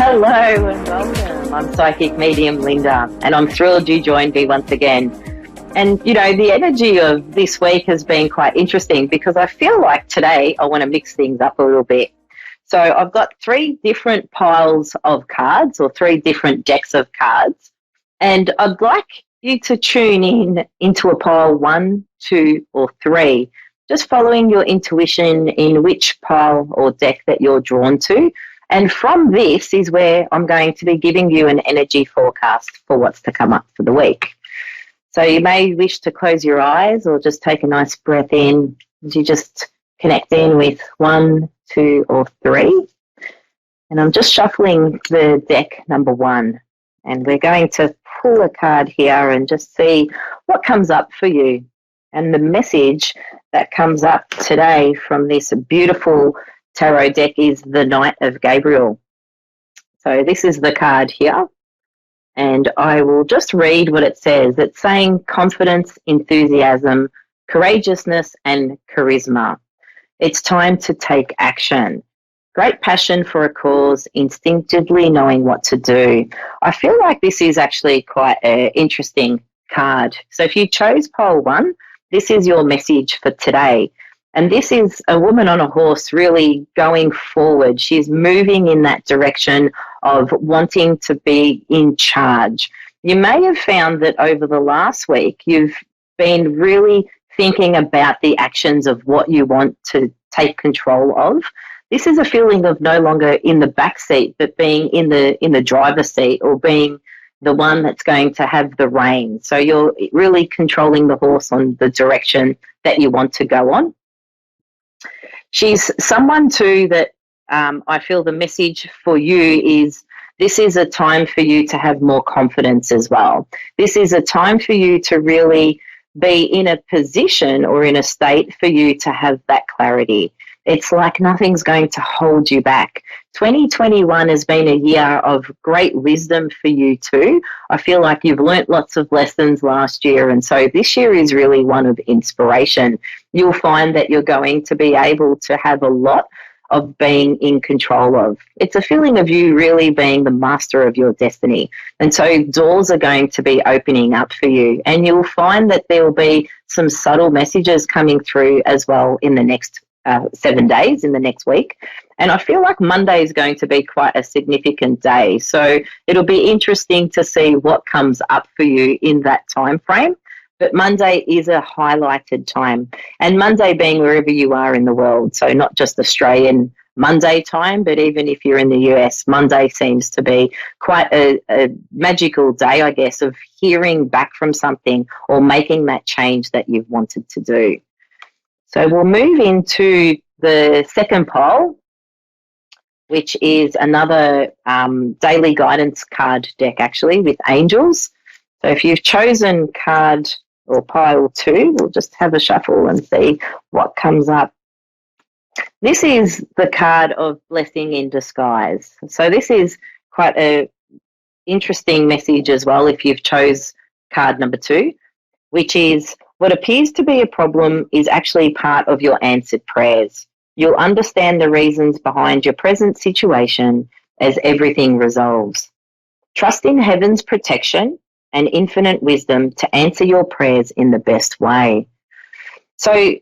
Hello and welcome. I'm Psychic Medium Linda, and I'm thrilled you joined me once again. And, the energy of this week has been quite interesting because I feel like today I want to mix things up a little bit. So I've got 3 different piles of cards or 3 different decks of cards, and I'd like you to tune into a pile 1, 2, or 3, just following your intuition in which pile or deck that you're drawn to. And from this is where I'm going to be giving you an energy forecast for what's to come up for the week. So you may wish to close your eyes or just take a nice breath in as you just connect in with 1, 2, or 3. And I'm just shuffling the deck number 1. And we're going to pull a card here and just see what comes up for you. And the message that comes up today from this beautiful tarot deck is the Knight of Gabriel. So this is the card here, and I will just read what it says. It's saying confidence, enthusiasm, courageousness, and charisma. It's time to take action. Great passion for a cause, instinctively knowing what to do. I feel like this is actually quite an interesting card. So if you chose pile 1, this is your message for today. And this is a woman on a horse really going forward. She's moving in that direction of wanting to be in charge. You may have found that over the last week, you've been really thinking about the actions of what you want to take control of. This is a feeling of no longer in the back seat, but being in the driver's seat, or being the one that's going to have the reins. So you're really controlling the horse on the direction that you want to go on. She's someone too that I feel the message for you is this is a time for you to have more confidence as well. This is a time for you to really be in a position or in a state for you to have that clarity. It's like nothing's going to hold you back. 2021 has been a year of great wisdom for you too. I feel like you've learnt lots of lessons last year, and so this year is really one of inspiration. You'll find that you're going to be able to have a lot of being in control of. It's a feeling of you really being the master of your destiny. And so doors are going to be opening up for you, and you'll find that there will be some subtle messages coming through as well in the next 7 days, in the next week. And I feel like Monday is going to be quite a significant day. So it'll be interesting to see what comes up for you in that time frame. But Monday is a highlighted time. And Monday being wherever you are in the world, so not just Australian Monday time, but even if you're in the US, Monday seems to be quite a magical day, I guess, of hearing back from something or making that change that you've wanted to do. So we'll move into the second pile, which is another daily guidance card deck, actually, with angels. So if you've chosen card or pile 2, we'll just have a shuffle and see what comes up. This is the card of blessing in disguise. So this is quite an interesting message as well if you've chose card number 2, which is what appears to be a problem is actually part of your answered prayers. You'll understand the reasons behind your present situation as everything resolves. Trust in heaven's protection and infinite wisdom to answer your prayers in the best way. So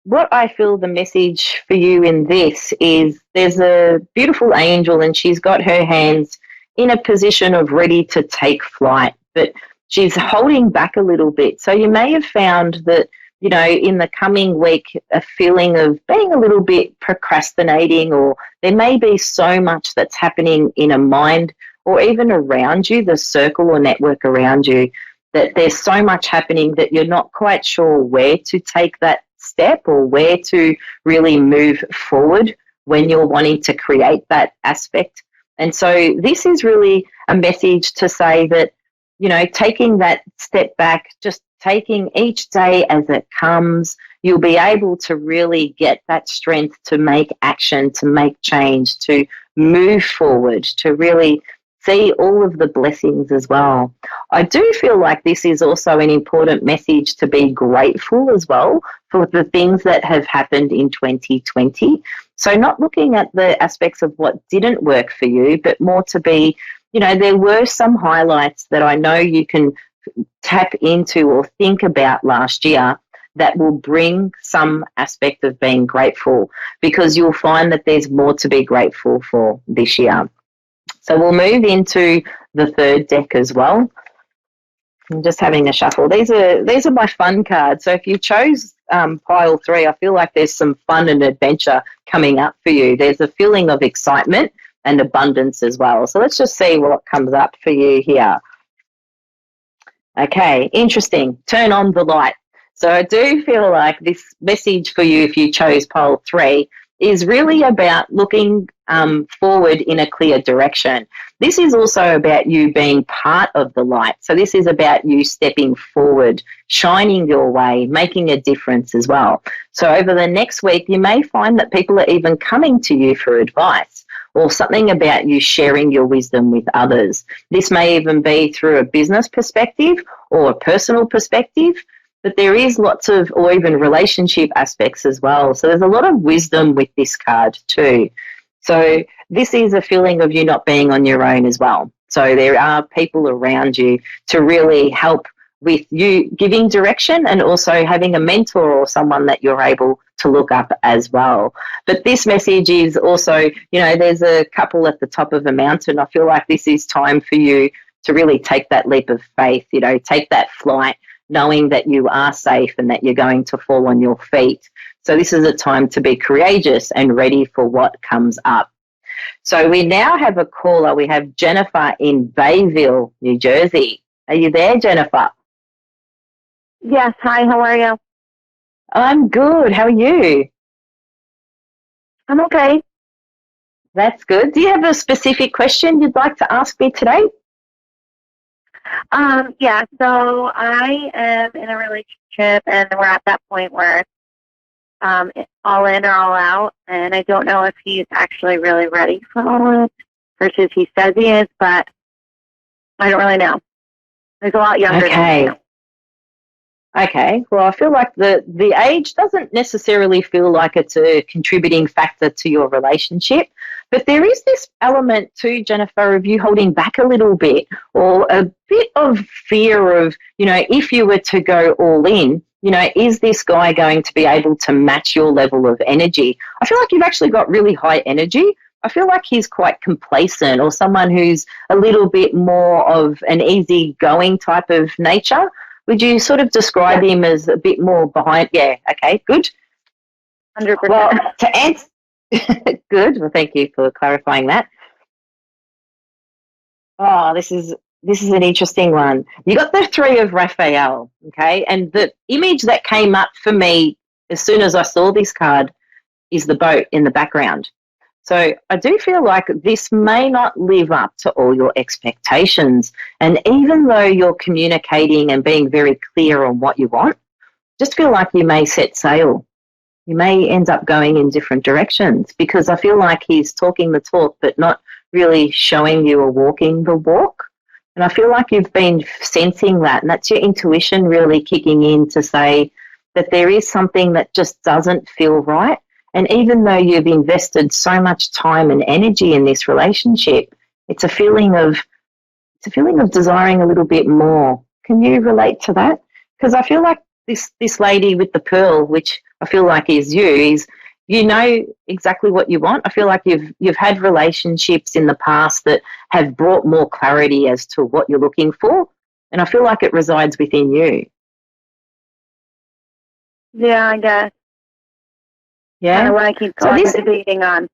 what I feel the message for you in this is there's a beautiful angel, and she's got her hands in a position of ready to take flight, but she's holding back a little bit. So you may have found that, in the coming week, a feeling of being a little bit procrastinating, or there may be so much that's happening in a mind or even around you, the circle or network around you, that there's so much happening that you're not quite sure where to take that step or where to really move forward when you're wanting to create that aspect. And so this is really a message to say that, taking that step back, just taking each day as it comes, you'll be able to really get that strength to make action, to make change, to move forward, to really see all of the blessings as well. I do feel like this is also an important message to be grateful as well for the things that have happened in 2020. So not looking at the aspects of what didn't work for you, but more to be, there were some highlights that I know you can tap into or think about last year that will bring some aspect of being grateful, because you'll find that there's more to be grateful for this year. So we'll move into the third deck as well. I'm just having a shuffle. These are my fun cards. So if you chose pile 3, I feel like there's some fun and adventure coming up for you. There's a feeling of excitement and abundance as well. So let's just see what comes up for you here. Okay, interesting. Turn on the light. So I do feel like this message for you, if you chose pile 3, is really about looking forward in a clear direction. This is also about you being part of the light. So this is about you stepping forward, shining your way, making a difference as well. So over the next week, you may find that people are even coming to you for advice, or something about you sharing your wisdom with others. This may even be through a business perspective or a personal perspective, but there is lots of, or even relationship aspects as well. So there's a lot of wisdom with this card too. So this is a feeling of you not being on your own as well. So there are people around you to really help with you giving direction, and also having a mentor or someone that you're able to look up as well. But this message is also, there's a couple at the top of a mountain. I feel like this is time for you to really take that leap of faith, take that flight, knowing that you are safe and that you're going to fall on your feet. So this is a time to be courageous and ready for what comes up. So we now have a caller. We have Jennifer in Bayville, New Jersey. Are you there, Jennifer? Yes. Hi, how are you? I'm good. How are you? I'm okay. That's good. Do you have a specific question you'd like to ask me today? Yeah, so I am in a relationship, and we're at that point where all in or all out, and I don't know if he's actually really ready for all in versus he says he is, but I don't really know. He's a lot younger than me. Okay. Well, I feel like the age doesn't necessarily feel like it's a contributing factor to your relationship, but there is this element too, Jennifer, of you holding back a little bit, or a bit of fear of, if you were to go all in, is this guy going to be able to match your level of energy? I feel like you've actually got really high energy. I feel like he's quite complacent, or someone who's a little bit more of an easygoing type of nature. Would you sort of describe him as a bit more behind? Yeah, okay, good. 100%. Well, to answer, good. Well, thank you for clarifying that. Oh, this is an interesting one. You got the 3 of Raphael, okay? And the image that came up for me as soon as I saw this card is the boat in the background. So I do feel like this may not live up to all your expectations. And even though you're communicating and being very clear on what you want, just feel like you may set sail. You may end up going in different directions, because I feel like he's talking the talk but not really showing you or walking the walk. And I feel like you've been sensing that, and that's your intuition really kicking in to say that there is something that just doesn't feel right. And even though you've invested so much time and energy in this relationship, it's a feeling of desiring a little bit more. Can you relate to that? Because I feel like this lady with the pearl, which I feel like is you know exactly what you want. I feel like you've had relationships in the past that have brought more clarity as to what you're looking for, and I feel like it resides within you. Yeah, I guess. Yeah. I want to keep going debating on.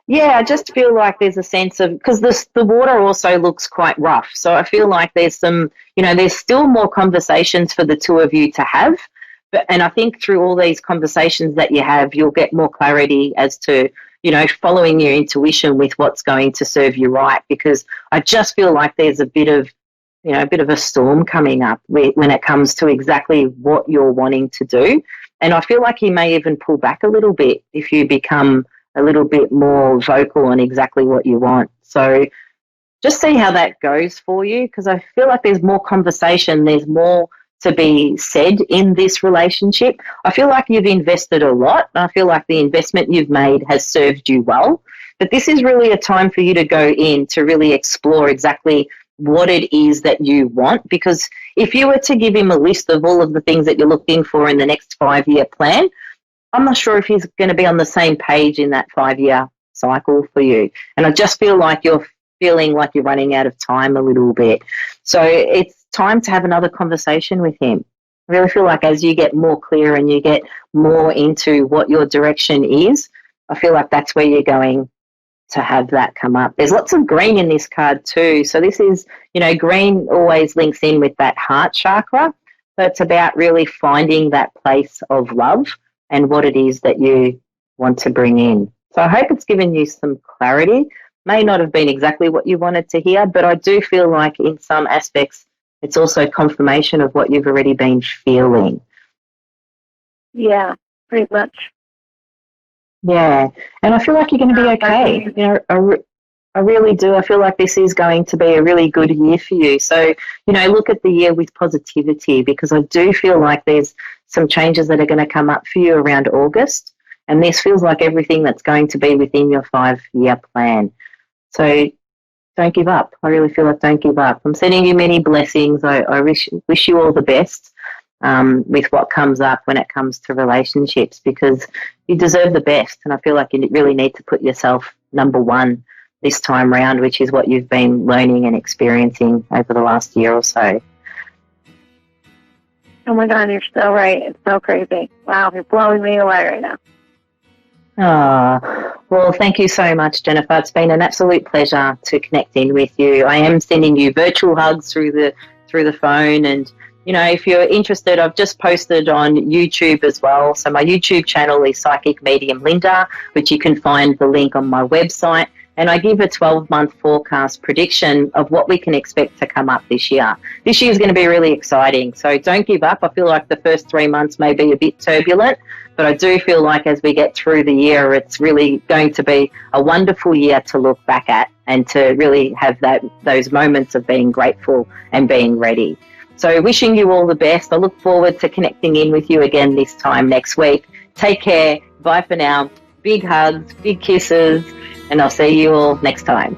Yeah, I just feel like there's a sense of, because the water also looks quite rough. So I feel like there's some, there's still more conversations for the two of you to have. And I think through all these conversations that you have, you'll get more clarity as to, following your intuition with what's going to serve you right. Because I just feel like there's a bit of a storm coming up when it comes to exactly what you're wanting to do. And I feel like you may even pull back a little bit if you become a little bit more vocal on exactly what you want. So just see how that goes for you, because I feel like there's more conversation, there's more to be said in this relationship. I feel like you've invested a lot. I feel like the investment you've made has served you well. But this is really a time for you to go in to really explore exactly what it is that you want. Because if you were to give him a list of all of the things that you're looking for in the next 5-year plan, I'm not sure if he's going to be on the same page in that 5-year cycle for you. And I just feel like you're feeling like you're running out of time a little bit. So it's time to have another conversation with him. I really feel like as you get more clear and you get more into what your direction is, I feel like that's where you're going to have that come up. There's lots of green in this card too. So this is, green always links in with that heart chakra. So it's about really finding that place of love and what it is that you want to bring in. So I hope it's given you some clarity. May not have been exactly what you wanted to hear, but I do feel like in some aspects it's also confirmation of what you've already been feeling. Yeah, pretty much. Yeah, and I feel like you're going to be okay. I really do. I feel like this is going to be a really good year for you. So, look at the year with positivity, because I do feel like there's some changes that are going to come up for you around August, and this feels like everything that's going to be within your 5-year plan. So don't give up. I really feel like don't give up. I'm sending you many blessings. I wish you all the best with what comes up when it comes to relationships, because you deserve the best, and I feel like you really need to put yourself number one this time round, which is what you've been learning and experiencing over the last year or so. Oh my God, you're so right. It's so crazy. Wow, you're blowing me away right now. Well, thank you so much, Jennifer. It's been an absolute pleasure to connect in with you. I am sending you virtual hugs through the phone, and if you're interested, I've just posted on YouTube as well. So my YouTube channel is Psychic Medium Linda, which you can find the link on my website. And I give a 12-month forecast prediction of what we can expect to come up this year. This year is going to be really exciting, so don't give up. I feel like the first 3 months may be a bit turbulent, but I do feel like as we get through the year, it's really going to be a wonderful year to look back at and to really have those moments of being grateful and being ready. So wishing you all the best. I look forward to connecting in with you again this time next week. Take care. Bye for now. Big hugs, big kisses, and I'll see you all next time.